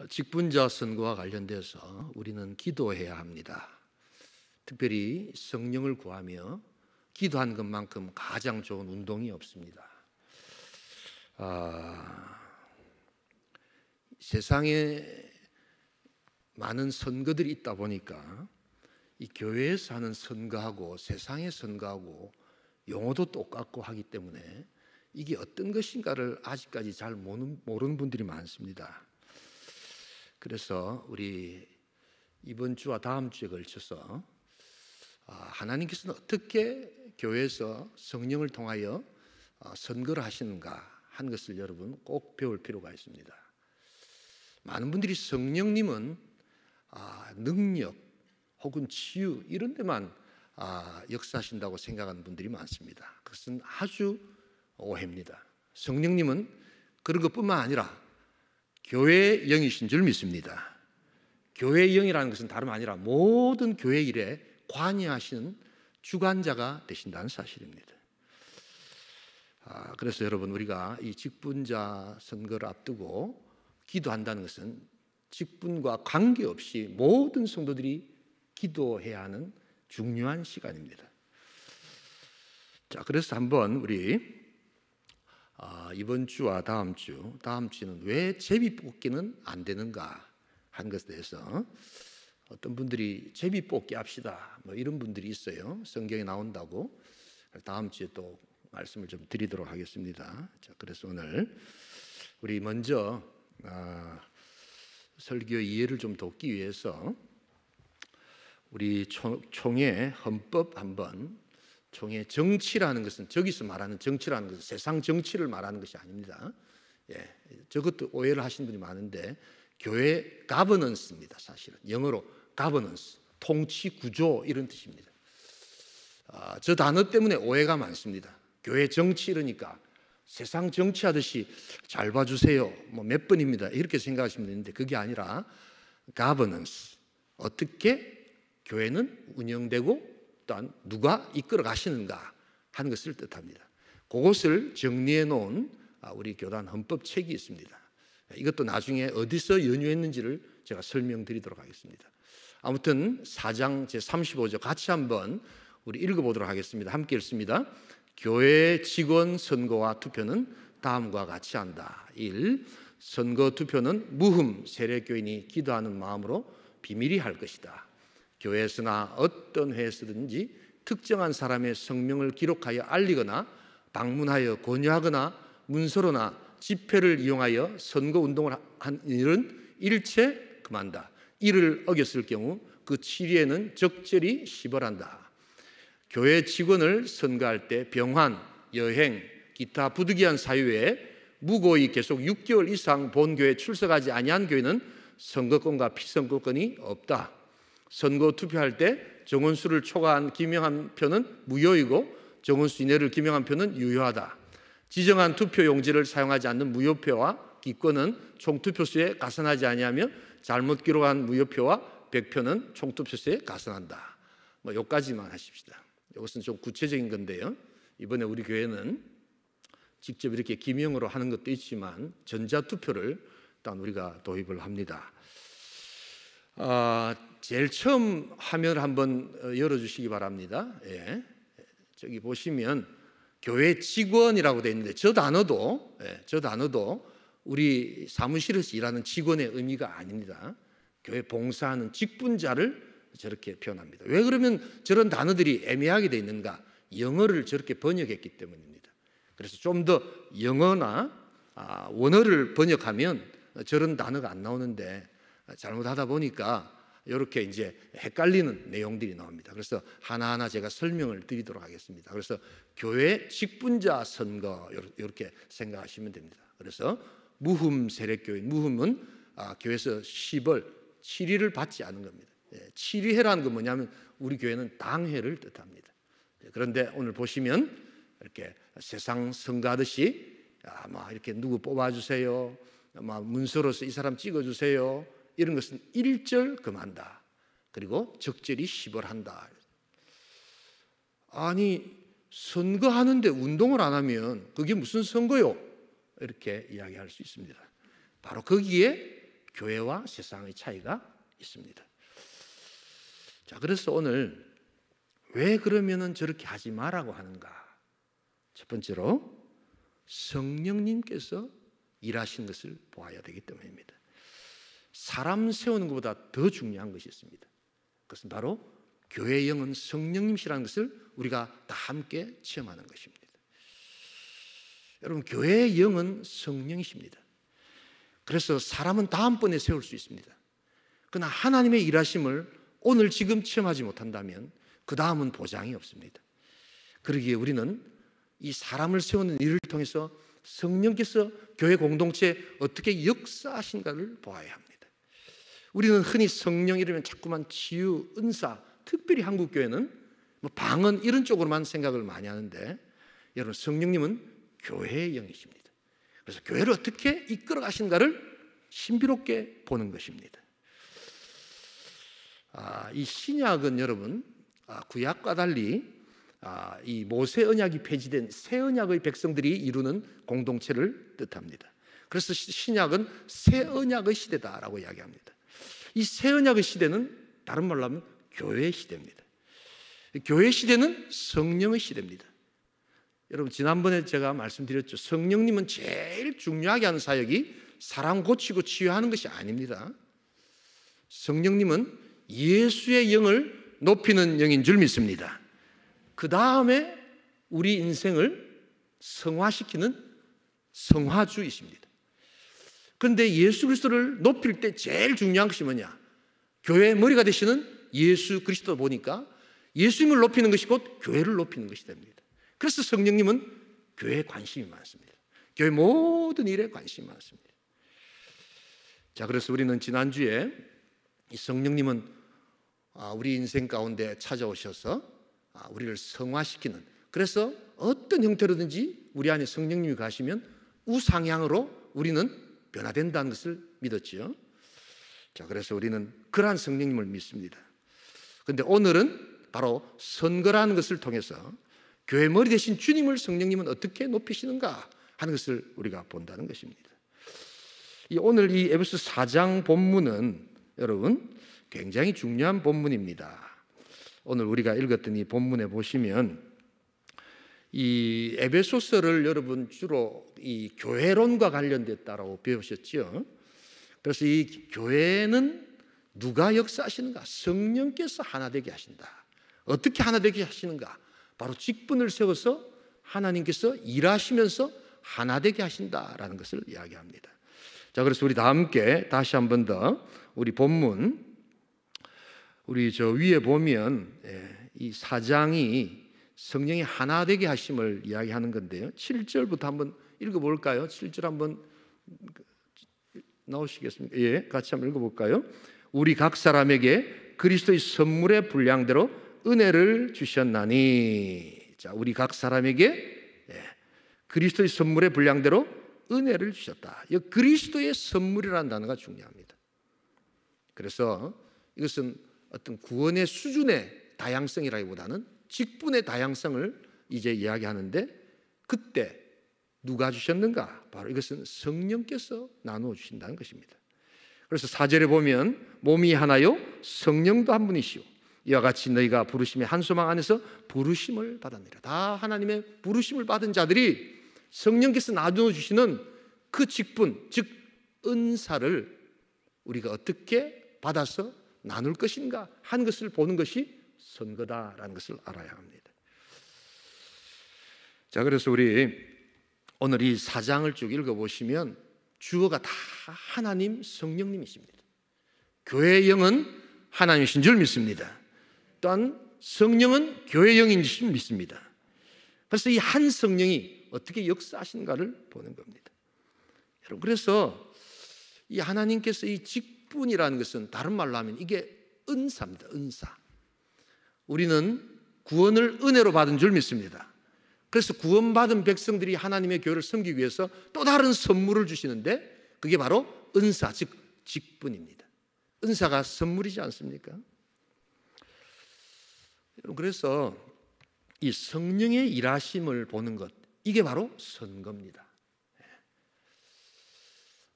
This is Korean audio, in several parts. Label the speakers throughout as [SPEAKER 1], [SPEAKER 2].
[SPEAKER 1] 직분자 선거와 관련돼서 우리는 기도해야 합니다. 특별히 성령을 구하며 기도하는 것만큼 가장 좋은 운동이 없습니다. 세상에 많은 선거들이 있다 보니까 이 교회에서 하는 선거하고 세상의 선거하고 용어도 똑같고 하기 때문에 이게 어떤 것인가를 아직까지 잘 모르는 분들이 많습니다. 그래서 우리 이번 주와 다음 주에 걸쳐서 하나님께서는 어떻게 교회에서 성령을 통하여 선거를 하시는가 하는 것을 여러분 꼭 배울 필요가 있습니다. 많은 분들이 성령님은 능력 혹은 치유 이런 데만 역사하신다고 생각하는 분들이 많습니다. 그것은 아주 오해입니다. 성령님은 그런 것뿐만 아니라 교회의 영이신 줄 믿습니다. 교회의 영이라는 것은 다름 아니라 모든 교회 일에 관여하시는 주관자가 되신다는 사실입니다. 그래서 여러분 우리가 이 직분자 선거를 앞두고 기도한다는 것은 직분과 관계없이 모든 성도들이 기도해야 하는 중요한 시간입니다. 자, 그래서 한번 우리 이번 주와 다음 주는 왜 제비 뽑기는 안 되는가 하는 것에 대해서 어떤 분들이 제비 뽑기 합시다 뭐 이런 분들이 있어요. 성경에 나온다고. 다음 주에 또 말씀을 좀 드리도록 하겠습니다. 자, 그래서 오늘 우리 먼저 설교의 이해를 좀 돕기 위해서 우리 총회 헌법 한번, 총회 정치라는 것은 저기서 말하는 정치라는 것은 세상 정치를 말하는 것이 아닙니다. 저것도 오해를 하시는 분이 많은데 교회 가버넌스입니다. 사실은 영어로 가버넌스, 통치 구조 이런 뜻입니다. 저 단어 때문에 오해가 많습니다. 교회 정치 이러니까 세상 정치하듯이 잘 봐주세요 뭐 몇 번입니다 이렇게 생각하시면 되는데 그게 아니라 가버넌스, 어떻게 교회는 운영되고 또한 누가 이끌어 가시는가 하는 것을 뜻합니다. 그것을 정리해 놓은 우리 교단 헌법책이 있습니다. 이것도 나중에 어디서 연유했는지를 제가 설명드리도록 하겠습니다. 아무튼 4장 제35조 같이 한번 우리 읽어보도록 하겠습니다. 함께 읽습니다. 교회 직원 선거와 투표는 다음과 같이 한다. 1. 선거 투표는 무흠 세례교인이 기도하는 마음으로 비밀히 할 것이다. 교회에서나 어떤 회에서든지 특정한 사람의 성명을 기록하여 알리거나 방문하여 권유하거나 문서로나 집회를 이용하여 선거운동을 한 일은 일체 금한다. 이를 어겼을 경우 그 치리에는 적절히 시벌한다. 교회 직원을 선거할 때 병환, 여행, 기타 부득이한 사유 외에 무고히 계속 6개월 이상 본교회에 출석하지 아니한 교회는 선거권과 피선거권이 없다. 선거 투표할 때 정원수를 초과한 기명한 표는 무효이고 정원수 이내를 기명한 표는 유효하다. 지정한 투표 용지를 사용하지 않는 무효표와 기권은 총투표수에 가산하지 아니하며 잘못 기록한 무효표와 100표는 총투표수에 가산한다. 뭐 여기까지만 하십시다. 이것은 좀 구체적인 건데요. 이번에 우리 교회는 직접 이렇게 기명으로 하는 것도 있지만 전자투표를 일단 우리가 도입을 합니다. 제일 처음 화면을 한번 열어주시기 바랍니다. 저기 보시면 교회 직원이라고 되어 있는데 저 단어도 우리 사무실에서 일하는 직원의 의미가 아닙니다. 교회 봉사하는 직분자를 저렇게 표현합니다. 왜 그러면 저런 단어들이 애매하게 되어 있는가? 영어를 저렇게 번역했기 때문입니다. 그래서 좀 더 영어나 원어를 번역하면 저런 단어가 안 나오는데 잘못하다 보니까 이렇게 이제 헷갈리는 내용들이 나옵니다. 그래서 하나하나 제가 설명을 드리도록 하겠습니다. 그래서 교회 직분자 선거 이렇게 생각하시면 됩니다. 그래서 무흠 세례교인, 무흠은 교회에서 시벌, 치리를 받지 않은 겁니다. 치리회라는 건 뭐냐면 우리 교회는 당회를 뜻합니다. 그런데 오늘 보시면 이렇게 세상 선거하듯이 막 이렇게 누구 뽑아주세요, 막 문서로서 이 사람 찍어주세요 이런 것은 일절 금한다. 그리고 적절히 시벌한다. 아니 선거하는데 운동을 안 하면 그게 무슨 선거요? 이렇게 이야기할 수 있습니다. 바로 거기에 교회와 세상의 차이가 있습니다. 자, 그래서 오늘 왜 그러면은 저렇게 하지 말라고 하는가? 첫 번째로 성령님께서 일하신 것을 보아야 되기 때문입니다. 사람 세우는 것보다 더 중요한 것이 있습니다. 그것은 바로 교회의 영은 성령님이시라는 것을 우리가 다 함께 체험하는 것입니다. 여러분, 교회의 영은 성령이십니다. 그래서 사람은 다음번에 세울 수 있습니다. 그러나 하나님의 일하심을 오늘 지금 체험하지 못한다면 그 다음은 보장이 없습니다. 그러기에 우리는 이 사람을 세우는 일을 통해서 성령께서 교회 공동체에 어떻게 역사하신가를 보아야 합니다. 우리는 흔히 성령 이러면 자꾸만 치유, 은사, 특별히 한국교회는 뭐 방언 이런 쪽으로만 생각을 많이 하는데, 여러분, 성령님은 교회의 영이십니다. 그래서 교회를 어떻게 이끌어 가신가를 신비롭게 보는 것입니다. 이 신약은 여러분, 구약과 달리 이 모세 언약이 폐지된 새 언약의 백성들이 이루는 공동체를 뜻합니다. 그래서 신약은 새 언약의 시대다라고 이야기합니다. 이 새 언약의 시대는 다른 말로 하면 교회의 시대입니다. 교회 시대는 성령의 시대입니다. 여러분, 지난번에 제가 말씀드렸죠. 성령님은 제일 중요하게 하는 사역이 사람 고치고 치유하는 것이 아닙니다. 성령님은 예수의 영을 높이는 영인 줄 믿습니다. 그 다음에 우리 인생을 성화시키는 성화주이십니다. 그런데 예수 그리스도를 높일 때 제일 중요한 것이 뭐냐? 교회의 머리가 되시는 예수 그리스도 보니까 예수님을 높이는 것이 곧 교회를 높이는 것이 됩니다. 그래서 성령님은 교회에 관심이 많습니다. 교회 모든 일에 관심이 많습니다. 자, 그래서 우리는 지난주에 이 성령님은 우리 인생 가운데 찾아오셔서 우리를 성화시키는, 그래서 어떤 형태로든지 우리 안에 성령님이 가시면 우상향으로 우리는 변화된다는 것을 믿었지요. 자, 그래서 우리는 그러한 성령님을 믿습니다. 그런데 오늘은 바로 선거라는 것을 통해서 교회 머리 대신 주님을 성령님은 어떻게 높이시는가 하는 것을 우리가 본다는 것입니다. 오늘 이 에베소 4장 본문은 여러분 굉장히 중요한 본문입니다. 오늘 우리가 읽었던 이 본문에 보시면 이 에베소서를 여러분 주로 이 교회론과 관련됐다라고 배우셨죠. 그래서 이 교회는 누가 역사하시는가? 성령께서 하나 되게 하신다. 어떻게 하나 되게 하시는가? 바로 직분을 세워서 하나님께서 일하시면서 하나 되게 하신다라는 것을 이야기합니다. 자, 그래서 우리 다 함께 다시 한 번 더 우리 본문, 우리 저 위에 보면 이 4장이 성령이 하나 되게 하심을 이야기하는 건데요. 7절부터 한번 읽어볼까요? 7절 한번 나오시겠습니까? 예, 같이 한번 읽어볼까요? 우리 각 사람에게 그리스도의 선물의 분량대로 은혜를 주셨나니. 자, 우리 각 사람에게 그리스도의 선물의 분량대로 은혜를 주셨다. 이 그리스도의 선물이라는 단어가 중요합니다. 그래서 이것은 어떤 구원의 수준의 다양성이라기보다는 직분의 다양성을 이제 이야기하는데, 그때 누가 주셨는가? 바로 이것은 성령께서 나누어 주신다는 것입니다. 그래서 4절에 보면 몸이 하나요 성령도 한 분이시오. 이와 같이 너희가 부르심의 한 소망 안에서 부르심을 받았느니라. 다 하나님의 부르심을 받은 자들이 성령께서 나누어 주시는 그 직분, 즉 은사를 우리가 어떻게 받아서 나눌 것인가 하는 것을 보는 것이 선거다라는 것을 알아야 합니다. 자, 그래서 우리 오늘 이 4장을 쭉 읽어보시면 주어가 다 하나님 성령님이십니다. 교회의 영은 하나님이신 줄 믿습니다. 또한 성령은 교회의 영인 줄 믿습니다. 그래서 이 한 성령이 어떻게 역사하시는가를 보는 겁니다. 여러분, 그래서 이 하나님께서 이 직분이라는 것은 다른 말로 하면 이게 은사입니다. 은사. 우리는 구원을 은혜로 받은 줄 믿습니다. 그래서 구원받은 백성들이 하나님의 교회를 섬기기 위해서 또 다른 선물을 주시는데 그게 바로 은사, 즉 직분입니다. 은사가 선물이지 않습니까? 그래서 이 성령의 일하심을 보는 것, 이게 바로 선거입니다.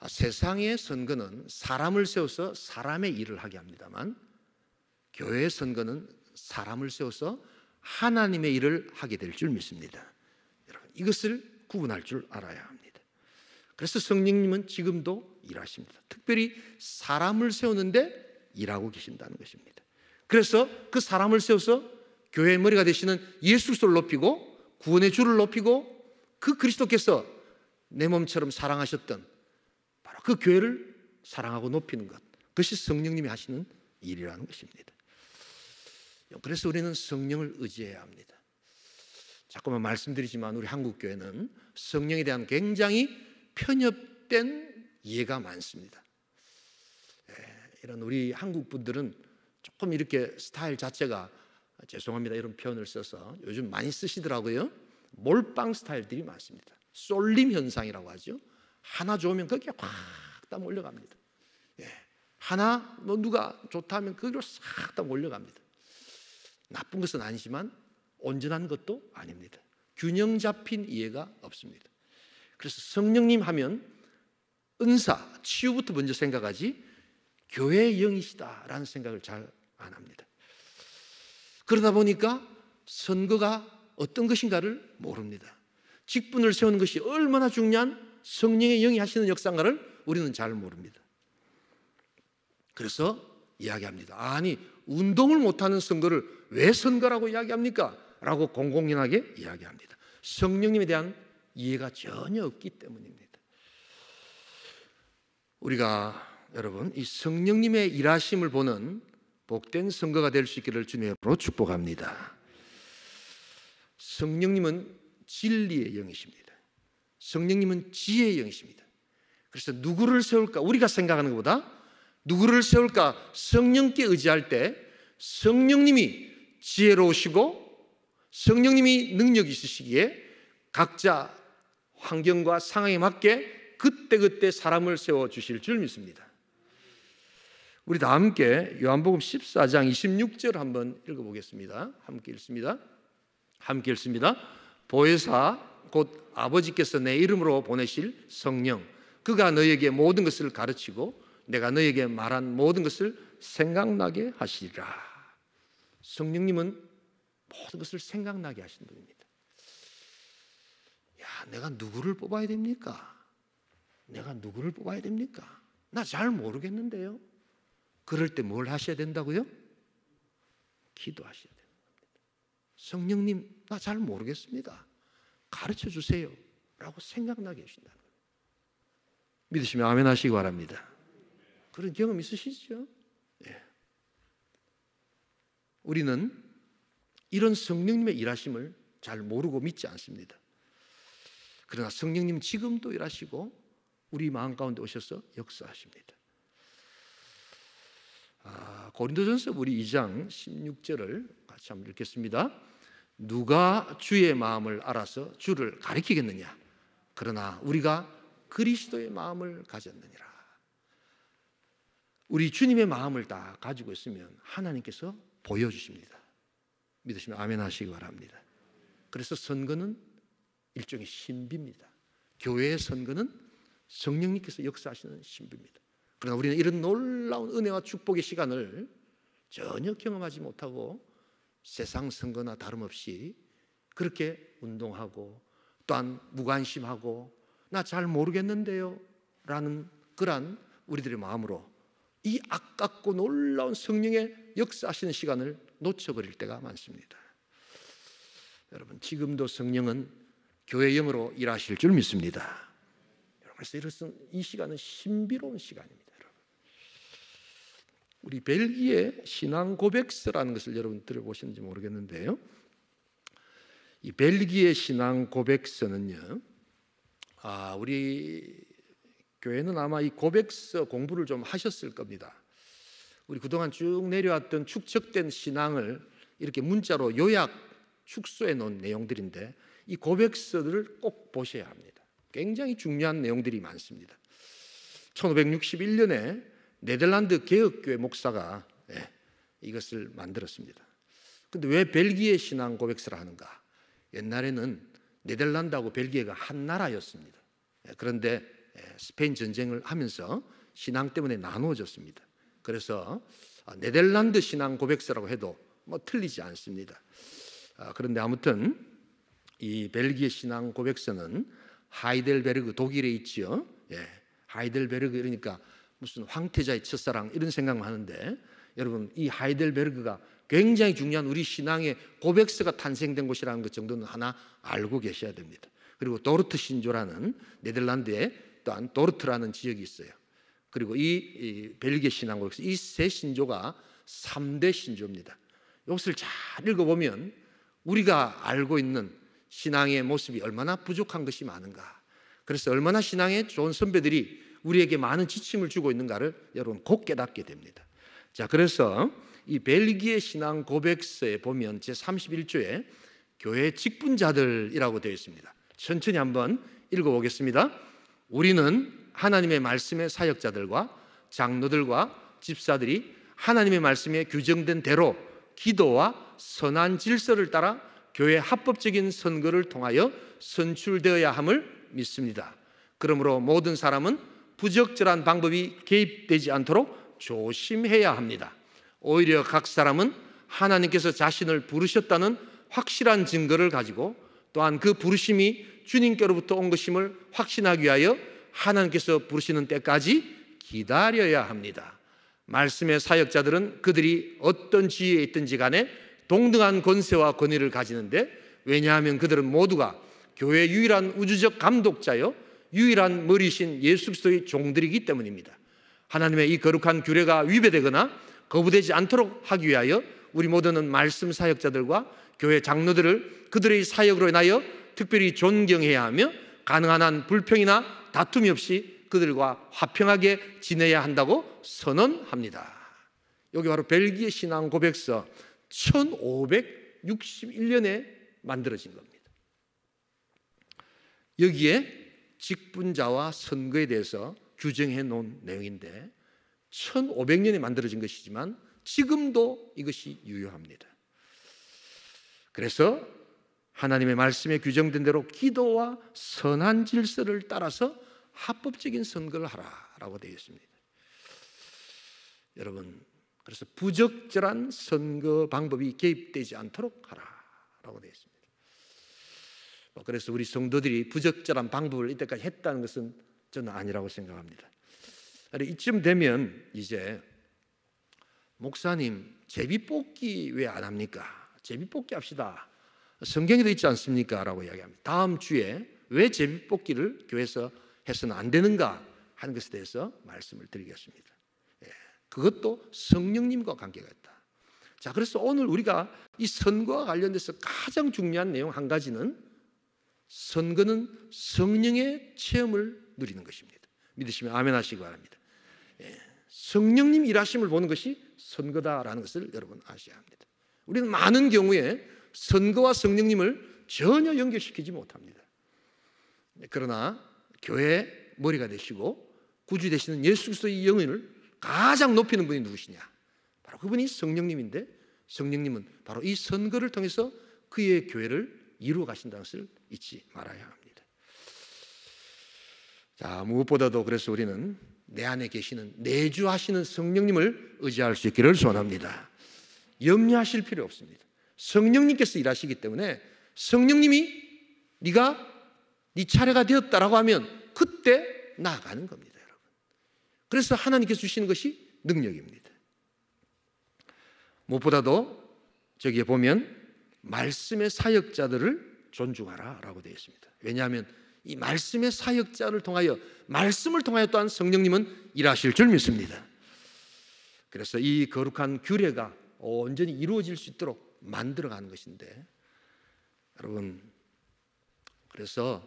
[SPEAKER 1] 세상의 선거는 사람을 세워서 사람의 일을 하게 합니다만, 교회의 선거는 사람을 세워서 하나님의 일을 하게 될 줄 믿습니다. 여러분, 이것을 구분할 줄 알아야 합니다. 그래서 성령님은 지금도 일하십니다. 특별히 사람을 세우는데 일하고 계신다는 것입니다. 그래서 그 사람을 세워서 교회의 머리가 되시는 예수 그리스도를 높이고 구원의 주를 높이고 그 그리스도께서 내 몸처럼 사랑하셨던 바로 그 교회를 사랑하고 높이는 것, 그것이 성령님이 하시는 일이라는 것입니다. 그래서 우리는 성령을 의지해야 합니다. 자꾸만 말씀드리지만 우리 한국교회는 성령에 대한 굉장히 편협된 이해가 많습니다. 이런 우리 한국 분들은 조금 이렇게 스타일 자체가, 죄송합니다 이런 표현을 써서 요즘 많이 쓰시더라고요. 몰빵 스타일들이 많습니다. 쏠림 현상이라고 하죠. 하나 좋으면 거기에 확 다 몰려갑니다. 하나 누가 좋다 하면 거기로 싹 다 몰려갑니다. 나쁜 것은 아니지만 온전한 것도 아닙니다. 균형 잡힌 이해가 없습니다. 그래서 성령님 하면 은사, 치유부터 먼저 생각하지 교회의 영이시다라는 생각을 잘 안 합니다. 그러다 보니까 선거가 어떤 것인가를 모릅니다. 직분을 세우는 것이 얼마나 중요한 성령의 영이 하시는 역사인가를 우리는 잘 모릅니다. 그래서 이야기합니다. 아니, 운동을 못하는 선거를 왜 선거라고 이야기합니까? 라고 공공연하게 이야기합니다. 성령님에 대한 이해가 전혀 없기 때문입니다. 우리가 여러분 이 성령님의 일하심을 보는 복된 선거가 될 수 있기를 주님의 이름으로 축복합니다. 성령님은 진리의 영이십니다. 성령님은 지혜의 영이십니다. 그래서 누구를 세울까? 우리가 생각하는 것보다 누구를 세울까? 성령께 의지할 때 성령님이 지혜로우시고 성령님이 능력이 있으시기에 각자 환경과 상황에 맞게 그때그때 사람을 세워주실 줄 믿습니다. 우리 다 함께 요한복음 14장 26절 한번 읽어보겠습니다. 함께 읽습니다. 함께 읽습니다. 보혜사 곧 아버지께서 내 이름으로 보내실 성령, 그가 너희에게 모든 것을 가르치고 내가 너희에게 말한 모든 것을 생각나게 하시리라. 성령님은 모든 것을 생각나게 하시는 분입니다. 야, 내가 누구를 뽑아야 됩니까? 내가 누구를 뽑아야 됩니까? 나 잘 모르겠는데요. 그럴 때 뭘 하셔야 된다고요? 기도하셔야 됩니다. 성령님, 나 잘 모르겠습니다. 가르쳐 주세요. 라고 생각나게 하신다는 거예요. 믿으시면 아멘 하시기 바랍니다. 그런 경험 있으시죠? 예. 우리는 이런 성령님의 일하심을 잘 모르고 믿지 않습니다. 그러나 성령님 지금도 일하시고 우리 마음 가운데 오셔서 역사하십니다. 고린도전서 우리 2장 16절을 같이 한번 읽겠습니다. 누가 주의 마음을 알아서 주를 가리키겠느냐? 그러나 우리가 그리스도의 마음을 가졌느니라. 우리 주님의 마음을 다 가지고 있으면 하나님께서 보여주십니다. 믿으시면 아멘 하시기 바랍니다. 그래서 선거는 일종의 신비입니다. 교회의 선거는 성령님께서 역사하시는 신비입니다. 그러나 우리는 이런 놀라운 은혜와 축복의 시간을 전혀 경험하지 못하고 세상 선거나 다름없이 그렇게 운동하고 또한 무관심하고 나 잘 모르겠는데요 라는 그러한 우리들의 마음으로 이 아깝고 놀라운 성령의 역사하시는 시간을 놓쳐버릴 때가 많습니다. 여러분, 지금도 성령은 교회 영으로 일하실 줄 믿습니다. 그래서 이 시간은 신비로운 시간입니다. 여러분. 우리 벨기에 신앙 고백서라는 것을 여러분 들어보셨는지 모르겠는데요, 이 벨기에 신앙 고백서는요, 우리 교회는 아마 이 고백서 공부를 좀 하셨을 겁니다. 우리 그동안 쭉 내려왔던 축적된 신앙을 이렇게 문자로 요약 축소해 놓은 내용들인데 이 고백서들을 꼭 보셔야 합니다. 굉장히 중요한 내용들이 많습니다. 1561년에 네덜란드 개혁교회 목사가 이것을 만들었습니다. 그런데 왜 벨기에 신앙 고백서를 하는가? 옛날에는 네덜란드하고 벨기에가 한 나라였습니다. 그런데 스페인 전쟁을 하면서 신앙 때문에 나누어졌습니다. 그래서 네덜란드 신앙 고백서라고 해도 뭐 틀리지 않습니다. 그런데 아무튼 이 벨기에 신앙 고백서는 하이델베르그 독일에 있지요. 하이델베르그 그러니까 무슨 황태자의 첫사랑 이런 생각만 하는데 여러분 이 하이델베르그가 굉장히 중요한 우리 신앙의 고백서가 탄생된 곳이라는 것 정도는 하나 알고 계셔야 됩니다. 그리고 도르트 신조라는 네덜란드에 또한 도르트라는 지역이 있어요. 그리고 이 벨기에 신앙 고백서 이 세 신조가 3대 신조입니다. 이것을 잘 읽어보면 우리가 알고 있는 신앙의 모습이 얼마나 부족한 것이 많은가, 그래서 얼마나 신앙의 좋은 선배들이 우리에게 많은 지침을 주고 있는가를 여러분 곧 깨닫게 됩니다. 자, 그래서 이 벨기에 신앙 고백서에 보면 제31조에 교회 직분자들이라고 되어 있습니다. 천천히 한번 읽어보겠습니다. 우리는 하나님의 말씀의 사역자들과 장로들과 집사들이 하나님의 말씀에 규정된 대로 기도와 선한 질서를 따라 교회 합법적인 선거를 통하여 선출되어야 함을 믿습니다. 그러므로 모든 사람은 부적절한 방법이 개입되지 않도록 조심해야 합니다. 오히려 각 사람은 하나님께서 자신을 부르셨다는 확실한 증거를 가지고 또한 그 부르심이 주님께로부터 온 것임을 확신하기 위하여 하나님께서 부르시는 때까지 기다려야 합니다. 말씀의 사역자들은 그들이 어떤 지위에 있든지 간에 동등한 권세와 권위를 가지는데, 왜냐하면 그들은 모두가 교회의 유일한 우주적 감독자요 유일한 머리신 예수 그리스도의 종들이기 때문입니다. 하나님의 이 거룩한 규례가 위배되거나 거부되지 않도록 하기 위하여 우리 모두는 말씀 사역자들과 교회 장로들을 그들의 사역으로 인하여 특별히 존경해야 하며 가능한 한 불평이나 다툼이 없이 그들과 화평하게 지내야 한다고 선언합니다. 여기 바로 벨기에 신앙 고백서 1561년에 만들어진 겁니다. 여기에 직분자와 선거에 대해서 규정해 놓은 내용인데 1500년에 만들어진 것이지만 지금도 이것이 유효합니다. 그래서 하나님의 말씀에 규정된 대로 기도와 선한 질서를 따라서 합법적인 선거를 하라라고 되어 있습니다. 여러분, 그래서 부적절한 선거 방법이 개입되지 않도록 하라라고 되어 있습니다. 그래서 우리 성도들이 부적절한 방법을 이때까지 했다는 것은 저는 아니라고 생각합니다. 이쯤 되면 이제 목사님 제비뽑기 왜 안 합니까? 제비뽑기 합시다. 성경에도 있지 않습니까? 라고 이야기합니다. 다음 주에 왜 제비뽑기를 교회에서 해서는 안 되는가 하는 것에 대해서 말씀을 드리겠습니다. 그것도 성령님과 관계가 있다. 자, 그래서 오늘 우리가 이 선거와 관련돼서 가장 중요한 내용 한 가지는 선거는 성령의 체험을 누리는 것입니다. 믿으시면 아멘 하시기 바랍니다. 성령님 일하심을 보는 것이 선거다라는 것을 여러분 아셔야 합니다. 우리는 많은 경우에 선거와 성령님을 전혀 연결시키지 못합니다. 그러나 교회의 머리가 되시고 구주 되시는 예수 그리스도의 영혼을 가장 높이는 분이 누구시냐? 바로 그분이 성령님인데, 성령님은 바로 이 선거를 통해서 그의 교회를 이루어 가신다는 것을 잊지 말아야 합니다. 자, 무엇보다도 그래서 우리는 내 안에 계시는 내주하시는 성령님을 의지할 수 있기를 소원합니다. 염려하실 필요 없습니다. 성령님께서 일하시기 때문에 성령님이 네가 네 차례가 되었다라고 하면 그때 나아가는 겁니다, 여러분. 그래서 하나님께서 주시는 것이 능력입니다. 무엇보다도 저기에 보면 말씀의 사역자들을 존중하라 라고 되어 있습니다. 왜냐하면 이 말씀의 사역자를 통하여, 말씀을 통하여 또한 성령님은 일하실 줄 믿습니다. 그래서 이 거룩한 규례가 온전히 이루어질 수 있도록 만들어가는 것인데, 여러분, 그래서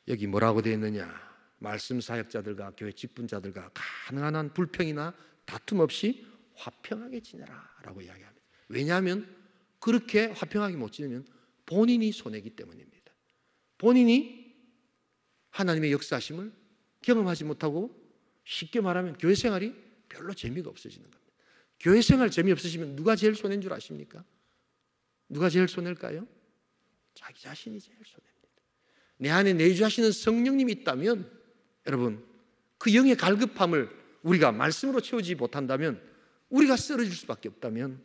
[SPEAKER 1] 여기 뭐라고 되어 있느냐? 말씀 사역자들과 교회 직분자들과 가능한 한 불평이나 다툼 없이 화평하게 지내라 라고 이야기합니다. 왜냐하면 그렇게 화평하게 못 지내면 본인이 손해이기 때문입니다. 본인이 하나님의 역사하심을 경험하지 못하고, 쉽게 말하면 교회 생활이 별로 재미가 없어지는 겁니다. 교회 생활 재미없으시면 누가 제일 손해인 줄 아십니까? 누가 제일 손해일까요? 자기 자신이 제일 손해입니다. 내 안에 내주하시는 성령님이 있다면 여러분, 그 영의 갈급함을 우리가 말씀으로 채우지 못한다면, 우리가 쓰러질 수밖에 없다면,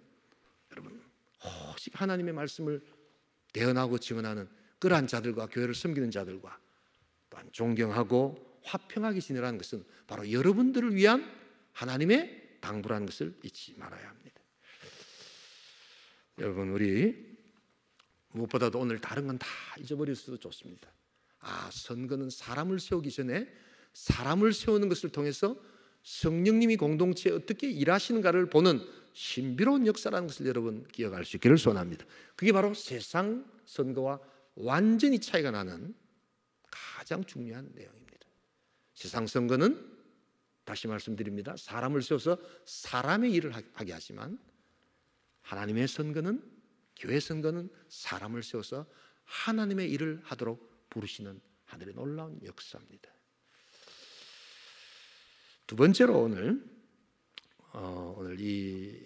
[SPEAKER 1] 여러분, 오직 하나님의 말씀을 대언하고 증언하는 그러한 자들과 교회를 섬기는 자들과 또한 존경하고 화평하게 지내라는 것은 바로 여러분들을 위한 하나님의 당부라는 것을 잊지 말아야 합니다. 여러분, 우리 무엇보다도 오늘 다른 건 다 잊어버릴 수도 좋습니다. 선거는 사람을 세우기 전에 사람을 세우는 것을 통해서 성령님이 공동체에 어떻게 일하시는가를 보는 신비로운 역사라는 것을 여러분 기억할 수 있기를 소원합니다. 그게 바로 세상 선거와 완전히 차이가 나는 가장 중요한 내용입니다. 세상 선거는 다시 말씀드립니다. 사람을 세워서 사람의 일을 하게 하지만, 하나님의 선거는, 교회 선거는 사람을 세워서 하나님의 일을 하도록 부르시는 하늘의 놀라운 역사입니다. 두 번째로 오늘 이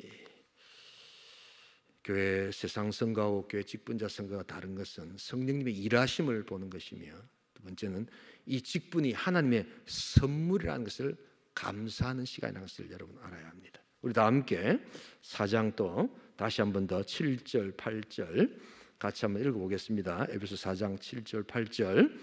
[SPEAKER 1] 교회 세상 선거와 교회 직분자 선거가 다른 것은 성령님의 일하심을 보는 것이며, 두 번째는 이 직분이 하나님의 선물이라는 것을 감사하는 시간이라는 것을 여러분 알아야 합니다. 우리 다 함께 4장 또 다시 한 번 더 7절 8절 같이 한번 읽어보겠습니다. 에베소 4장 7절 8절.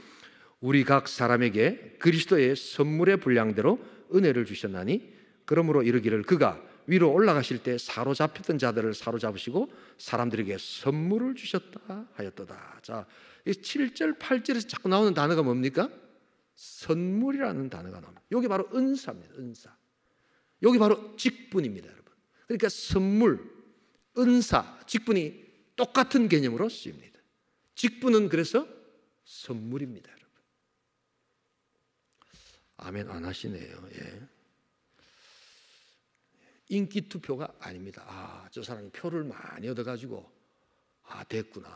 [SPEAKER 1] 우리 각 사람에게 그리스도의 선물의 분량대로 은혜를 주셨나니, 그러므로 이르기를 그가 위로 올라가실 때 사로잡혔던 자들을 사로잡으시고 사람들에게 선물을 주셨다 하였도다. 자, 이 7절 8절에서 자꾸 나오는 단어가 뭡니까? 선물이라는 단어가 나옵니다. 여기 바로 은사입니다. 은사. 여기 바로 직분입니다, 여러분. 그러니까 선물, 은사, 직분이 똑같은 개념으로 쓰입니다. 직분은 그래서 선물입니다, 여러분. 아멘 안 하시네요. 예. 인기 투표가 아닙니다. 저 사람이 표를 많이 얻어가지고 됐구나.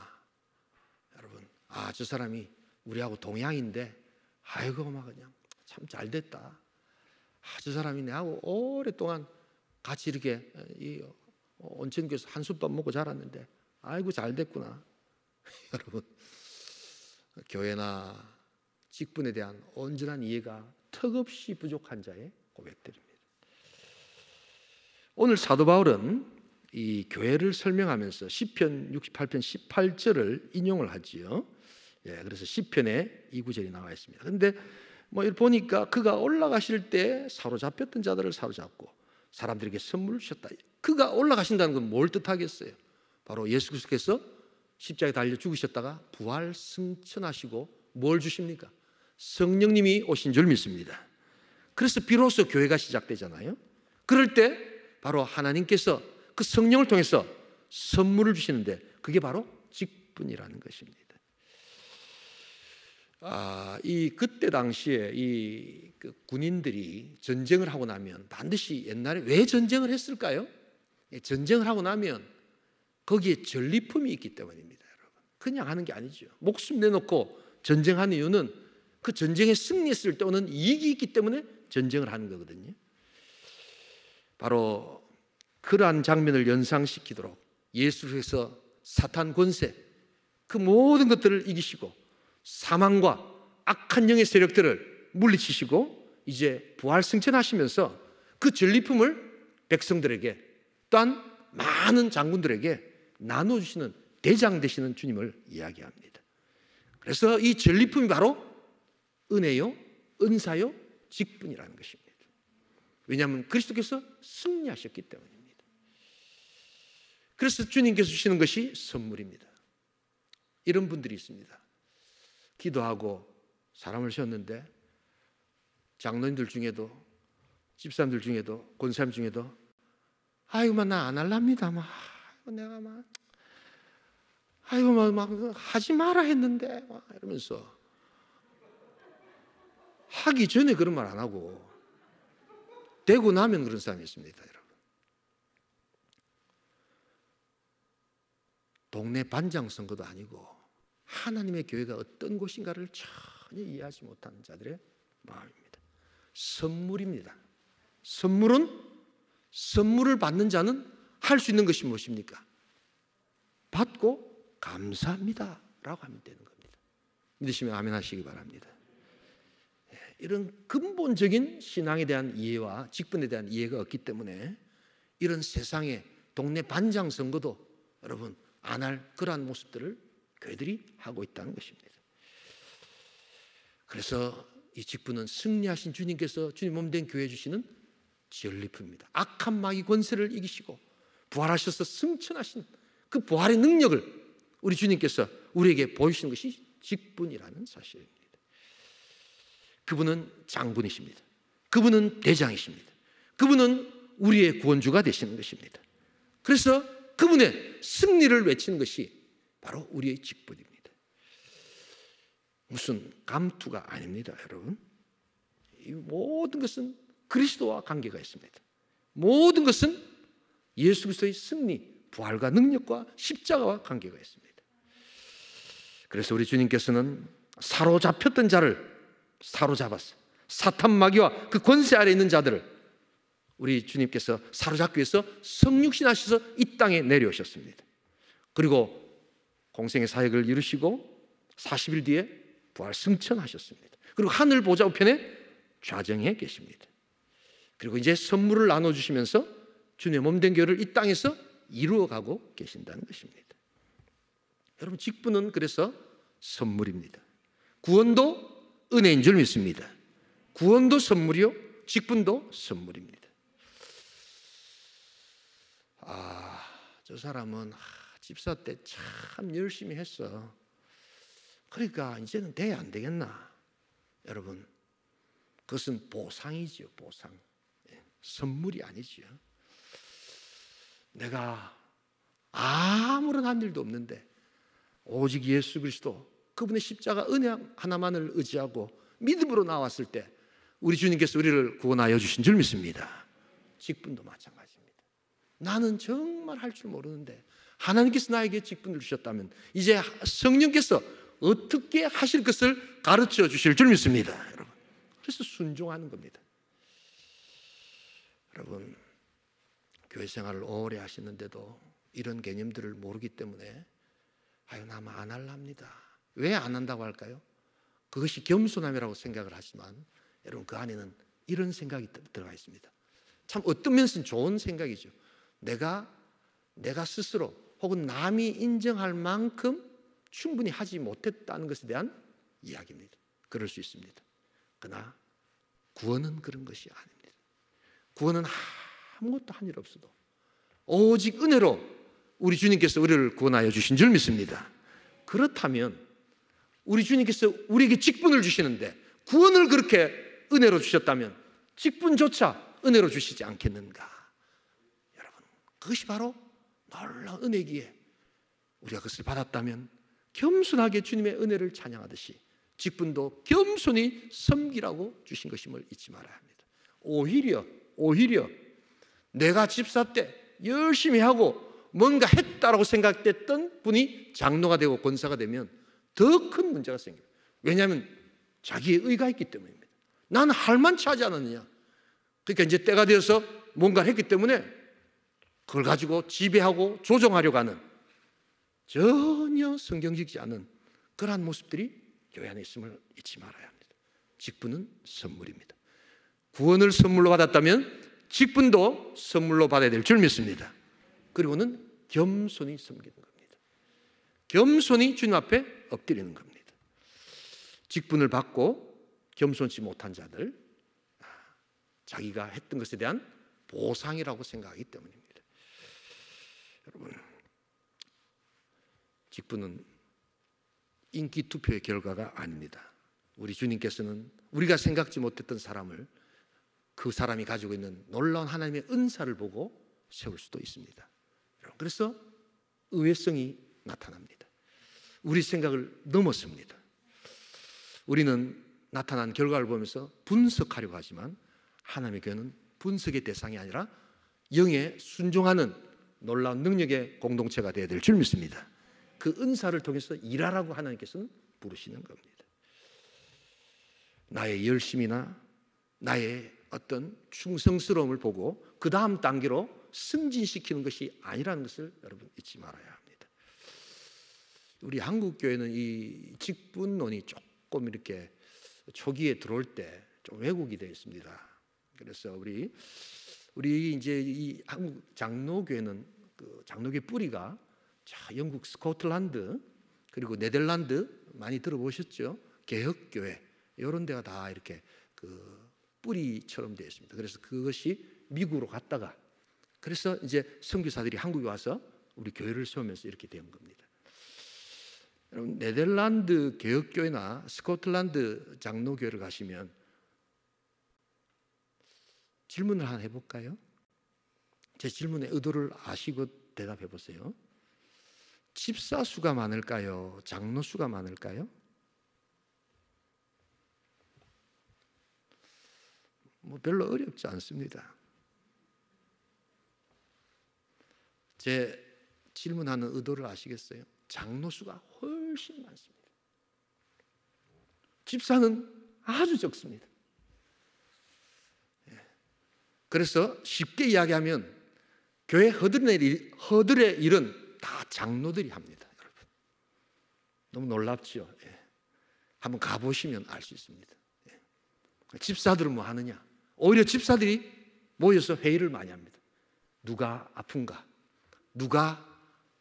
[SPEAKER 1] 여러분, 저 사람이 우리하고 동양인데 아이고 막 그냥 참 잘됐다. 저 사람이 내하고 오랫동안 같이 이렇게 온천교에서 한솥밥 먹고 자랐는데 아이고 잘됐구나. 여러분, 교회나 직분에 대한 온전한 이해가 턱없이 부족한 자의 고백들입니다. 오늘 사도 바울은 이 교회를 설명하면서 시편 68편 18절을 인용을 하지요. 그래서 시편에 이 구절이 나와 있습니다. 그런데 보니까 그가 올라가실 때 사로잡혔던 자들을 사로잡고 사람들에게 선물을 주셨다. 그가 올라가신다는 건 뭘 뜻하겠어요? 바로 예수 그리스도께서 십자가에 달려 죽으셨다가 부활 승천하시고 뭘 주십니까? 성령님이 오신 줄 믿습니다. 그래서 비로소 교회가 시작되잖아요. 그럴 때 바로 하나님께서 그 성령을 통해서 선물을 주시는데 그게 바로 직분이라는 것입니다. 그때 당시에 그 군인들이 전쟁을 하고 나면 반드시 옛날에 왜 전쟁을 했을까요? 전쟁을 하고 나면 거기에 전리품이 있기 때문입니다, 여러분. 그냥 하는 게 아니죠. 목숨 내놓고 전쟁하는 이유는 그 전쟁에 승리했을 때 오는 이익이 있기 때문에 전쟁을 하는 거거든요. 바로 그러한 장면을 연상시키도록 예수께서 사탄 권세, 그 모든 것들을 이기시고 사망과 악한 영의 세력들을 물리치시고 이제 부활 승천하시면서 그 전리품을 백성들에게 또한 많은 장군들에게 나눠주시는 대장 되시는 주님을 이야기합니다. 그래서 이 전리품이 바로 은혜요, 은사요, 직분이라는 것입니다. 왜냐하면 그리스도께서 승리하셨기 때문입니다. 그래서 주님께서 주시는 것이 선물입니다. 이런 분들이 있습니다. 기도하고 사람을 세웠는데 장로님들 중에도 집사람들 중에도 권사님 중에도 아이고 나 안 할랍니다. 내가 아이고 막 하지 마라 했는데 이러면서 하기 전에 그런 말 안 하고 되고 나면 그런 사람이 있습니다, 여러분. 동네 반장 선거도 아니고 하나님의 교회가 어떤 곳인가를 전혀 이해하지 못하는 자들의 마음입니다. 선물입니다. 선물을 받는 자는 할 수 있는 것이 무엇입니까? 받고 감사합니다 라고 하면 되는 겁니다. 믿으시면 아멘 하시기 바랍니다. 이런 근본적인 신앙에 대한 이해와 직분에 대한 이해가 없기 때문에 이런 세상의 동네 반장 선거도 여러분 안 할 그러한 모습들을 교회들이 하고 있다는 것입니다. 그래서 이 직분은 승리하신 주님께서 주님 몸된 교회에 주시는 전리품입니다. 악한 마귀 권세를 이기시고 부활하셔서 승천하신 그 부활의 능력을 우리 주님께서 우리에게 보이시는 것이 직분이라는 사실입니다. 그분은 장군이십니다. 그분은 대장이십니다. 그분은 우리의 구원주가 되시는 것입니다. 그래서 그분의 승리를 외치는 것이 바로 우리의 직분입니다. 무슨 감투가 아닙니다, 여러분. 이 모든 것은 그리스도와 관계가 있습니다. 모든 것은 예수 그리스도의 승리, 부활과 능력과 십자가와 관계가 있습니다. 그래서 우리 주님께서는 사로잡혔던 자를 사로잡았어. 사탄 마귀와 그 권세 아래 있는 자들을 우리 주님께서 사로잡기 위해서 성육신하셔서 이 땅에 내려오셨습니다. 그리고 공생의 사역을 이루시고 40일 뒤에 부활 승천하셨습니다. 그리고 하늘 보좌 우편에 좌정해 계십니다. 그리고 이제 선물을 나눠주시면서 주님의 몸된 교회를 이 땅에서 이루어가고 계신다는 것입니다. 여러분, 직분은 그래서 선물입니다. 구원도 은혜인 줄 믿습니다. 구원도 선물이요, 직분도 선물입니다. 저 사람은 집사 때 참 열심히 했어. 그러니까 이제는 돼야 안 되겠나? 여러분, 그것은 보상이지요, 보상. 선물이 아니지요. 내가 아무런 한 일도 없는데 오직 예수 그리스도 그분의 십자가 은혜 하나만을 의지하고 믿음으로 나왔을 때 우리 주님께서 우리를 구원하여 주신 줄 믿습니다. 직분도 마찬가지입니다. 나는 정말 할 줄 모르는데 하나님께서 나에게 직분을 주셨다면 이제 성령께서 어떻게 하실 것을 가르쳐 주실 줄 믿습니다, 여러분. 그래서 순종하는 겁니다. 여러분, 교회 생활을 오래 하시는데도 이런 개념들을 모르기 때문에 나만 안 할랍니다. 왜 안 한다고 할까요? 그것이 겸손함이라고 생각을 하지만 여러분, 그 안에는 이런 생각이 들어가 있습니다. 참 어떤 면에서는 좋은 생각이죠. 내가 스스로 혹은 남이 인정할 만큼 충분히 하지 못했다는 것에 대한 이야기입니다. 그럴 수 있습니다. 그러나 구원은 그런 것이 아닙니다. 구원은 아무것도 한 일 없어도 오직 은혜로 우리 주님께서 우리를 구원하여 주신 줄 믿습니다. 그렇다면 우리 주님께서 우리에게 직분을 주시는데 구원을 그렇게 은혜로 주셨다면 직분조차 은혜로 주시지 않겠는가? 여러분, 그것이 바로 놀라운 은혜기에 우리가 그것을 받았다면 겸손하게 주님의 은혜를 찬양하듯이 직분도 겸손히 섬기라고 주신 것임을 잊지 말아야 합니다. 오히려 내가 집사 때 열심히 하고 뭔가 했다라고 생각됐던 분이 장로가 되고 권사가 되면 더 큰 문제가 생깁니다. 왜냐하면 자기의 의가 있기 때문입니다. 나는 할 만치 하지 않았느냐. 그러니까 이제 때가 되어서 뭔가를 했기 때문에 그걸 가지고 지배하고 조종하려고 하는 전혀 성경적이지 않은 그러한 모습들이 교회 안에 있음을 잊지 말아야 합니다. 직분은 선물입니다. 구원을 선물로 받았다면 직분도 선물로 받아야 될 줄 믿습니다. 그리고는 겸손히 섬기는 겁니다. 겸손히 주님 앞에 엎드리는 겁니다. 직분을 받고 겸손치 못한 자들, 자기가 했던 것에 대한 보상이라고 생각하기 때문입니다. 여러분, 직분은 인기 투표의 결과가 아닙니다. 우리 주님께서는 우리가 생각지 못했던 사람을 그 사람이 가지고 있는 놀라운 하나님의 은사를 보고 세울 수도 있습니다. 그래서 의외성이 나타납니다. 우리 생각을 넘었습니다. 우리는 나타난 결과를 보면서 분석하려고 하지만 하나님의 교회는 분석의 대상이 아니라 영에 순종하는 놀라운 능력의 공동체가 되어야 될 줄 믿습니다. 그 은사를 통해서 일하라고 하나님께서는 부르시는 겁니다. 나의 열심이나 나의 어떤 충성스러움을 보고 그 다음 단계로 승진시키는 것이 아니라는 것을 여러분 잊지 말아야 합니다. 우리 한국 교회는 이 직분론이 조금 이렇게 초기에 들어올 때 좀 왜곡이 되어 있습니다. 그래서 우리 이제 이 한국 장로교회는 그 장로교 뿌리가 영국 스코틀랜드 그리고 네덜란드 많이 들어보셨죠? 개혁교회 이런 데가 다 이렇게 그 뿌리처럼 되어 있습니다. 그래서 그것이 미국으로 갔다가 그래서 이제 선교사들이 한국에 와서 우리 교회를 세우면서 이렇게 된 겁니다. 여러분 네덜란드 개혁교회나 스코틀랜드 장로교회를 가시면 질문을 하나 해볼까요? 제 질문의 의도를 아시고 대답해 보세요. 집사 수가 많을까요? 장로 수가 많을까요? 뭐 별로 어렵지 않습니다. 제 질문하는 의도를 아시겠어요? 장로 수가 훨씬 많습니다. 집사는 아주 적습니다. 그래서 쉽게 이야기하면 교회 허들의 일은 다 장로들이 합니다. 여러분 너무 놀랍죠? 한번 가보시면 알 수 있습니다. 집사들은 뭐 하느냐? 오히려 집사들이 모여서 회의를 많이 합니다. 누가 아픈가? 누가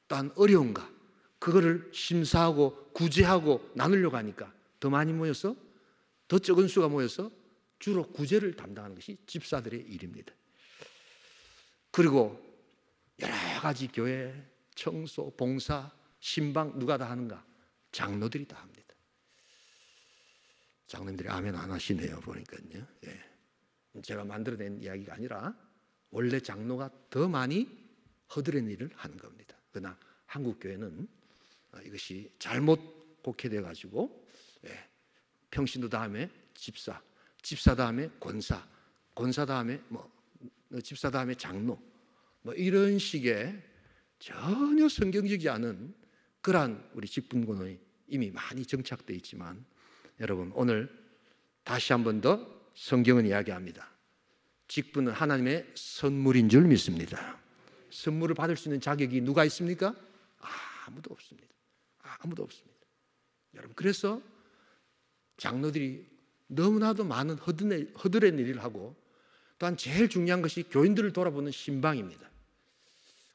[SPEAKER 1] 또한 어려운가? 그거를 심사하고 구제하고 나누려고 하니까 더 많이 모여서 더 적은 수가 모여서 주로 구제를 담당하는 것이 집사들의 일입니다. 그리고 여러 가지 교회, 청소, 봉사, 신방 누가 다 하는가? 장로들이 다 합니다. 장로님들이 아멘 안 하시네요 보니까요. 제가 만들어낸 이야기가 아니라 원래 장로가 더 많이 허드렛 일을 하는 겁니다. 그러나 한국 교회는 이것이 잘못 곡해되어 가지고 평신도 다음에 집사, 집사 다음에 권사, 권사 다음에 집사 다음에 장로, 이런 식의 전혀 성경적이지 않은 그러한 우리 직분권이 이미 많이 정착되어 있지만 여러분 오늘 다시 한 번 더 성경은 이야기합니다. 직분은 하나님의 선물인 줄 믿습니다. 선물을 받을 수 있는 자격이 누가 있습니까? 아무도 없습니다. 아무도 없습니다. 여러분 그래서 장로들이 너무나도 많은 허드렛 일을 하고 또한 제일 중요한 것이 교인들을 돌아보는 신방입니다.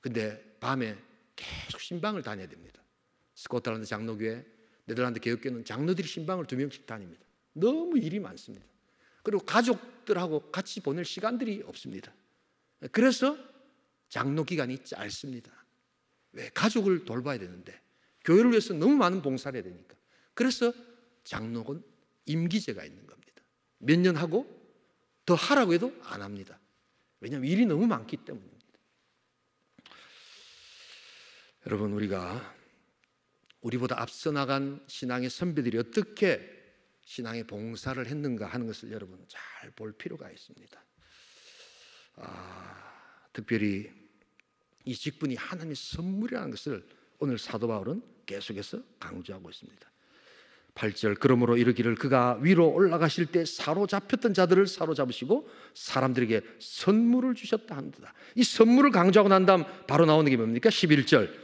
[SPEAKER 1] 근데 밤에 계속 신방을 다녀야 됩니다. 스코틀랜드 장로교회, 네덜란드 개혁교회는 장로들이 신방을 2명씩 다닙니다. 너무 일이 많습니다. 그리고 가족들하고 같이 보낼 시간들이 없습니다. 그래서 장로 기간이 짧습니다. 왜? 가족을 돌봐야 되는데 교회를 위해서 너무 많은 봉사를 해야 되니까. 그래서 장로는 임기제가 있는 겁니다. 몇 년 하고 더 하라고 해도 안 합니다. 왜냐하면 일이 너무 많기 때문입니다. 여러분 우리보다 앞서 나간 신앙의 선배들이 어떻게 신앙의 봉사를 했는가 하는 것을 여러분 잘 볼 필요가 있습니다. 특별히 이 직분이 하나님의 선물이라는 것을 오늘 사도 바울은 계속해서 강조하고 있습니다. 8절 그러므로 이르기를 그가 위로 올라가실 때 사로잡혔던 자들을 사로잡으시고 사람들에게 선물을 주셨다 한다. 이 선물을 강조하고 난 다음 바로 나오는 게 뭡니까? 11절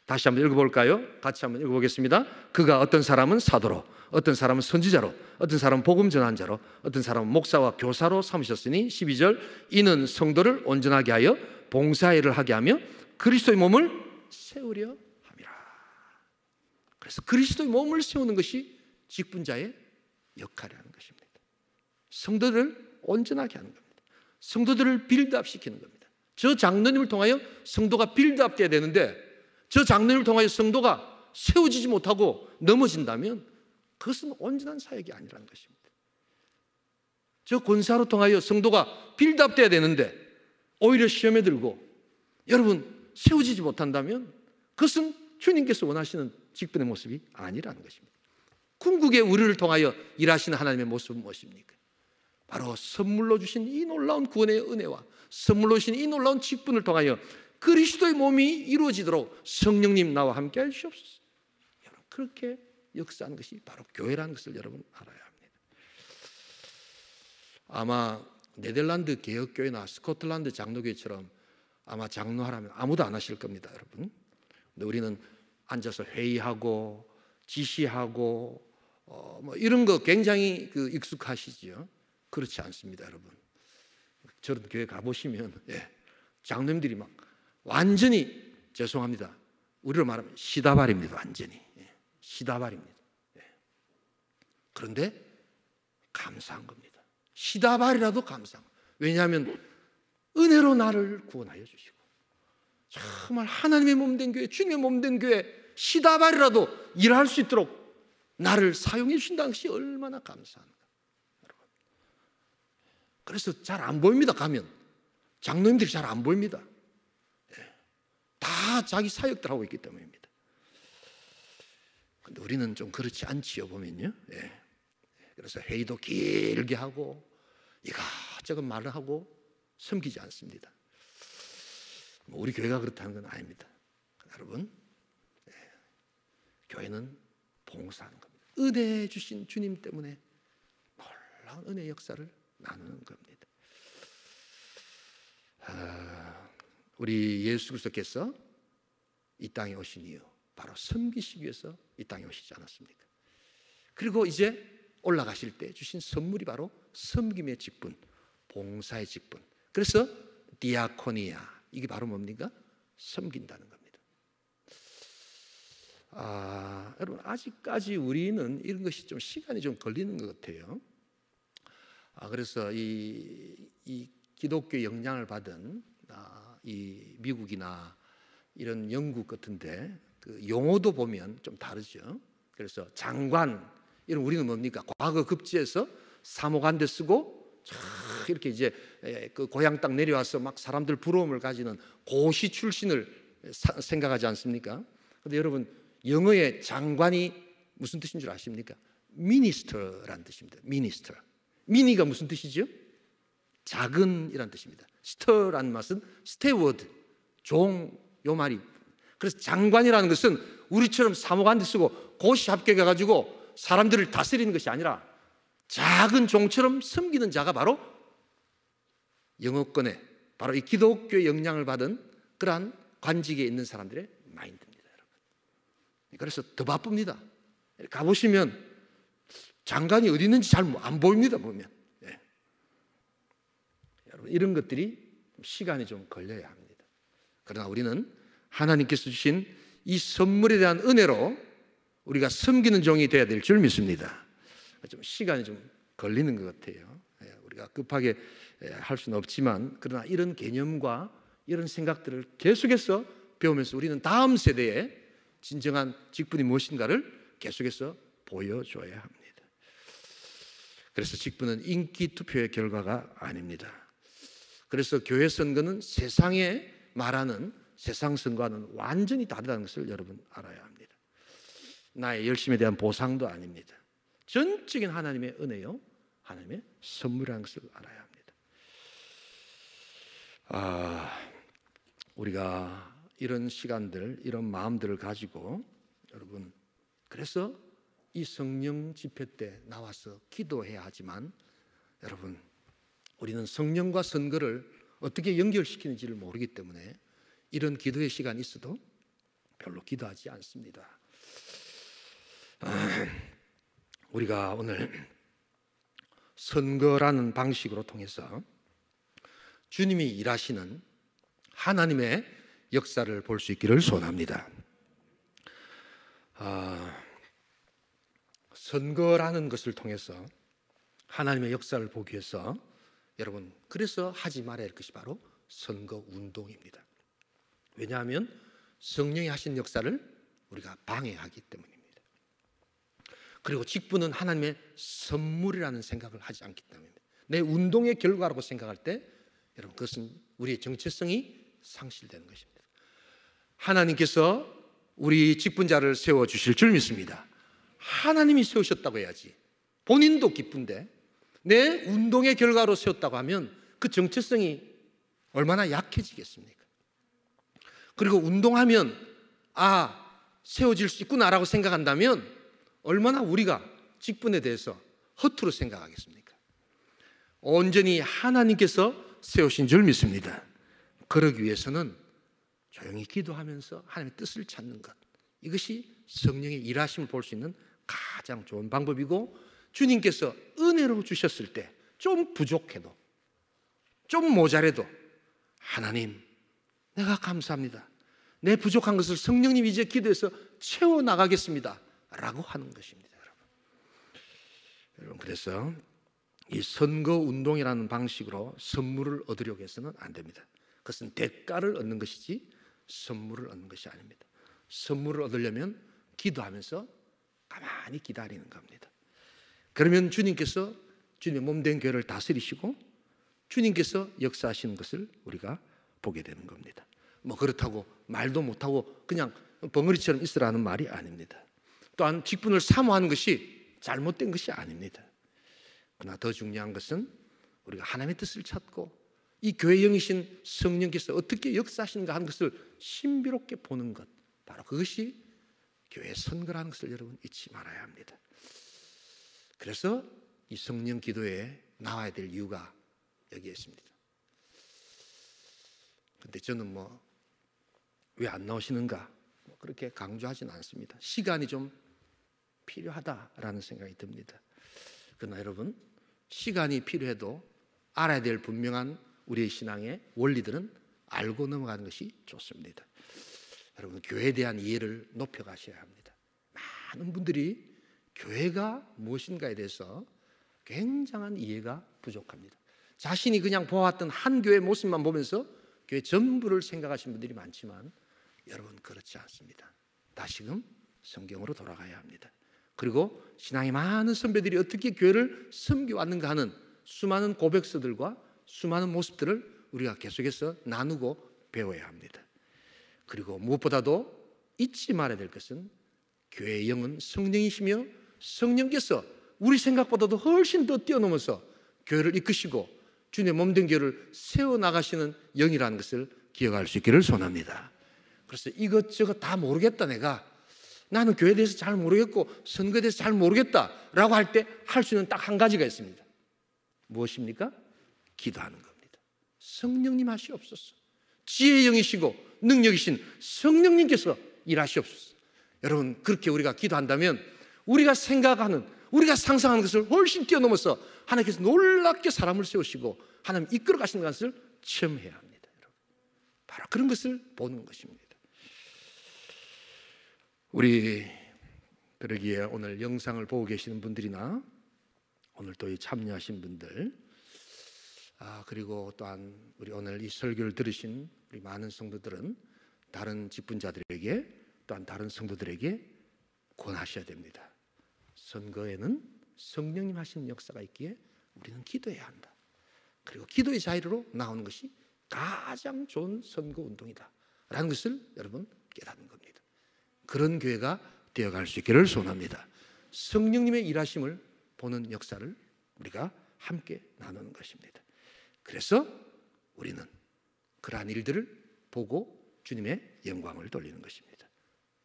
[SPEAKER 1] 다시 한번 읽어볼까요? 같이 한번 읽어보겠습니다. 그가 어떤 사람은 사도로, 어떤 사람은 선지자로, 어떤 사람은 복음 전한 자로, 어떤 사람은 목사와 교사로 삼으셨으니 12절 이는 성도를 온전하게 하여 봉사일을 하게 하며 그리스도의 몸을 세우려 함이라. 그래서 그리스도의 몸을 세우는 것이 직분자의 역할이라는 것입니다. 성도들을 온전하게 하는 겁니다. 성도들을 빌드업시키는 겁니다. 저 장로님을 통하여 성도가 빌드업돼야 되는데 저 장로님을 통하여 성도가 세워지지 못하고 넘어진다면 그것은 온전한 사역이 아니라는 것입니다. 저 권사로 통하여 성도가 빌드업돼야 되는데 오히려 시험에 들고 여러분 세워지지 못한다면 그것은 주님께서 원하시는 직분의 모습이 아니라는 것입니다. 궁극의 우리를 통하여 일하시는 하나님의 모습은 무엇입니까? 바로 선물로 주신 이 놀라운 구원의 은혜와 선물로 주신 이 놀라운 직분을 통하여 그리스도의 몸이 이루어지도록 성령님 나와 함께 하시옵소서. 여러분 그렇게 역사하는 것이 바로 교회라는 것을 여러분 알아야 합니다. 아마 네덜란드 개혁교회나 스코틀랜드 장로교회처럼 아마 장로하라면 아무도 안 하실 겁니다, 여러분. 근데 우리는 앉아서 회의하고 지시하고 이런 거 굉장히 익숙하시죠. 그렇지 않습니다, 여러분. 저런 교회 가보시면 장로님들이 막 완전히 죄송합니다. 우리로 말하면 시다발입니다. 완전히 시다발입니다. 그런데 감사한 겁니다. 시다발이라도 감사한 겁니다. 왜냐하면 은혜로 나를 구원하여 주시고 정말 하나님의 몸된 교회, 주님의 몸된 교회 시다발이라도 일할 수 있도록 나를 사용해 주신다는 것이 얼마나 감사한가, 여러분. 그래서 잘 안 보입니다. 가면 장로님들이 잘 안 보입니다. 다 자기 사역들 하고 있기 때문입니다. 근데 우리는 좀 그렇지 않지요, 보면요. 그래서 회의도 길게 하고 이것저것 말을 하고 섬기지 않습니다. 우리 교회가 그렇다는 건 아닙니다. 여러분, 교회는 봉사하는 겁니다. 은혜 주신 주님 때문에 놀라운 은혜 역사를 나누는 겁니다. 우리 예수 그리스도께서 이 땅에 오신 이유, 바로 섬기시기 위해서 이 땅에 오시지 않았습니까? 그리고 이제 올라가실 때 주신 선물이 바로 섬김의 직분, 봉사의 직분. 그래서 디아코니아, 이게 바로 뭡니까? 섬긴다는 겁니다. 여러분, 아직까지 우리는 이런 것이 좀 시간이 좀 걸리는 것 같아요. 그래서 이 기독교 영향을 받은 이 미국이나 이런 영국 같은데 그 용어도 보면 좀 다르죠. 그래서 장관, 이런 우리는 뭡니까? 과거 급지에서 사모관대 쓰고 이렇게 이제 그 고향 땅 내려와서 막 사람들 부러움을 가지는 고시 출신을 생각하지 않습니까? 그런데 여러분, 영어의 장관이 무슨 뜻인 줄 아십니까? minister라는 뜻입니다. minister. 미니가 무슨 뜻이죠? 작은이란 뜻입니다. 스터라는 맛은 스테워드, 종, 요 말이. 그래서 장관이라는 것은 우리처럼 사모관대 쓰고 고시 합격해가지고 사람들을 다스리는 것이 아니라 작은 종처럼 섬기는 자가 바로 영어권에 바로 이 기독교의 영향을 받은 그러한 관직에 있는 사람들의 마인드입니다, 여러분. 그래서 더 바쁩니다. 가보시면 장관이 어디 있는지 잘 안 보입니다, 보면. 여러분, 이런 것들이 시간이 좀 걸려야 합니다. 그러나 우리는 하나님께서 주신 이 선물에 대한 은혜로 우리가 섬기는 종이 되어야 될 줄 믿습니다. 좀 시간이 좀 걸리는 것 같아요. 우리가 급하게 할 수는 없지만, 그러나 이런 개념과 이런 생각들을 계속해서 배우면서 우리는 다음 세대에 진정한 직분이 무엇인가를 계속해서 보여줘야 합니다. 그래서 직분은 인기 투표의 결과가 아닙니다. 그래서 교회 선거는 세상에 말하는 세상 선거와는 완전히 다르다는 것을 여러분 알아야 합니다. 나의 열심에 대한 보상도 아닙니다. 전적인 하나님의 은혜요, 하나님의 선물이라는 것을 알아야 합니다. 우리가 이런 시간들, 이런 마음들을 가지고 여러분, 그래서 이 성령 집회 때 나와서 기도해야 하지만, 여러분, 우리는 성령과 선거를 어떻게 연결시키는지를 모르기 때문에 이런 기도의 시간이 있어도 별로 기도하지 않습니다. 우리가 오늘 선거라는 방식으로 통해서 주님이 일하시는 하나님의 역사를 볼 수 있기를 소원합니다. 선거라는 것을 통해서 하나님의 역사를 보기 위해서 여러분, 그래서 하지 말아야 할 것이 바로 선거 운동입니다. 왜냐하면 성령이 하신 역사를 우리가 방해하기 때문입니다. 그리고 직분은 하나님의 선물이라는 생각을 하지 않기 때문입니다. 내 운동의 결과라고 생각할 때 여러분, 그것은 우리의 정체성이 상실되는 것입니다. 하나님께서 우리 직분자를 세워주실 줄 믿습니다. 하나님이 세우셨다고 해야지. 본인도 기쁜데 내 운동의 결과로 세웠다고 하면 그 정체성이 얼마나 약해지겠습니까? 그리고 운동하면 세워질 수 있구나라고 생각한다면 얼마나 우리가 직분에 대해서 허투루 생각하겠습니까? 온전히 하나님께서 세우신 줄 믿습니다. 그러기 위해서는 조용히 기도하면서 하나님의 뜻을 찾는 것, 이것이 성령의 일하심을 볼 수 있는 가장 좋은 방법이고, 주님께서 은혜로 주셨을 때 좀 부족해도, 좀 모자라도 하나님, 내가 감사합니다. 내 부족한 것을 성령님 이제 기도해서 채워나가겠습니다 라고 하는 것입니다. 여러분, 그래서 이 선거운동이라는 방식으로 선물을 얻으려고 해서는 안 됩니다. 그것은 대가를 얻는 것이지 선물을 얻는 것이 아닙니다. 선물을 얻으려면 기도하면서 가만히 기다리는 겁니다. 그러면 주님께서 주님의 몸된 교회를 다스리시고 주님께서 역사하시는 것을 우리가 보게 되는 겁니다. 뭐 그렇다고 말도 못하고 그냥 벙어리처럼 있으라는 말이 아닙니다. 또한 직분을 사모하는 것이 잘못된 것이 아닙니다. 그러나 더 중요한 것은 우리가 하나님의 뜻을 찾고 이 교회의 영이신 성령께서 어떻게 역사하시는가 하는 것을 신비롭게 보는 것, 바로 그것이 교회의 선거라는 것을 여러분 잊지 말아야 합니다. 그래서 이 성령 기도에 나와야 될 이유가 여기에 있습니다. 근데 저는 왜 안 나오시는가 그렇게 강조하지는 않습니다. 시간이 좀 필요하다라는 생각이 듭니다. 그러나 여러분, 시간이 필요해도 알아야 될 분명한 우리의 신앙의 원리들은 알고 넘어가는 것이 좋습니다. 여러분, 교회에 대한 이해를 높여가셔야 합니다. 많은 분들이 교회가 무엇인가에 대해서 굉장한 이해가 부족합니다. 자신이 그냥 보아왔던 한 교회의 모습만 보면서 교회 전부를 생각하시는 분들이 많지만 여러분, 그렇지 않습니다. 다시금 성경으로 돌아가야 합니다. 그리고 신앙의 많은 선배들이 어떻게 교회를 섬겨왔는가 하는 수많은 고백서들과 수많은 모습들을 우리가 계속해서 나누고 배워야 합니다. 그리고 무엇보다도 잊지 말아야 될 것은 교회의 영은 성령이시며 성령께서 우리 생각보다도 훨씬 더 뛰어넘어서 교회를 이끄시고 주님의 몸된 교회를 세워나가시는 영이라는 것을 기억할 수 있기를 소원합니다. 그래서 이것저것 다 모르겠다, 나는 교회에 대해서 잘 모르겠고 선거에 대해서 잘 모르겠다라고 할 때 할 수 있는 딱 한 가지가 있습니다. 무엇입니까? 기도하는 겁니다. 성령님 하시옵소서. 지혜의 영이시고 능력이신 성령님께서 일하시옵소서. 여러분, 그렇게 우리가 기도한다면 우리가 생각하는, 우리가 상상하는 것을 훨씬 뛰어넘어서 하나님께서 놀랍게 사람을 세우시고 하나님 이끌어 가시는 것을 체험해야 합니다. 여러분, 바로 그런 것을 보는 것입니다. 우리 그러기에 오늘 영상을 보고 계시는 분들이나 오늘 또 이 참여하신 분들, 그리고 또한 우리 오늘 이 설교를 들으신 우리 많은 성도들은 다른 직분자들에게 또한 다른 성도들에게 권하셔야 됩니다. 선거에는 성령님 하시는 역사가 있기에 우리는 기도해야 한다. 그리고 기도의 자리로 나오는 것이 가장 좋은 선거 운동이다 라는 것을 여러분 깨닫는 겁니다. 그런 교회가 되어갈 수 있기를 소원합니다. 성령님의 일하심을 보는 역사를 우리가 함께 나누는 것입니다. 그래서 우리는 그러한 일들을 보고 주님의 영광을 돌리는 것입니다.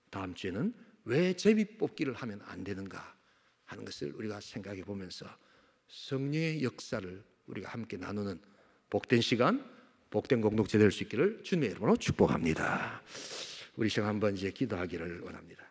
[SPEAKER 1] 다음 주에는 왜 제비뽑기를 하면 안 되는가 하는 것을 우리가 생각해 보면서 성령의 역사를 우리가 함께 나누는 복된 시간, 복된 공동체 될 수 있기를 주님의 이름으로 축복합니다. 우리 시간 한번 이제 기도하기를 원합니다.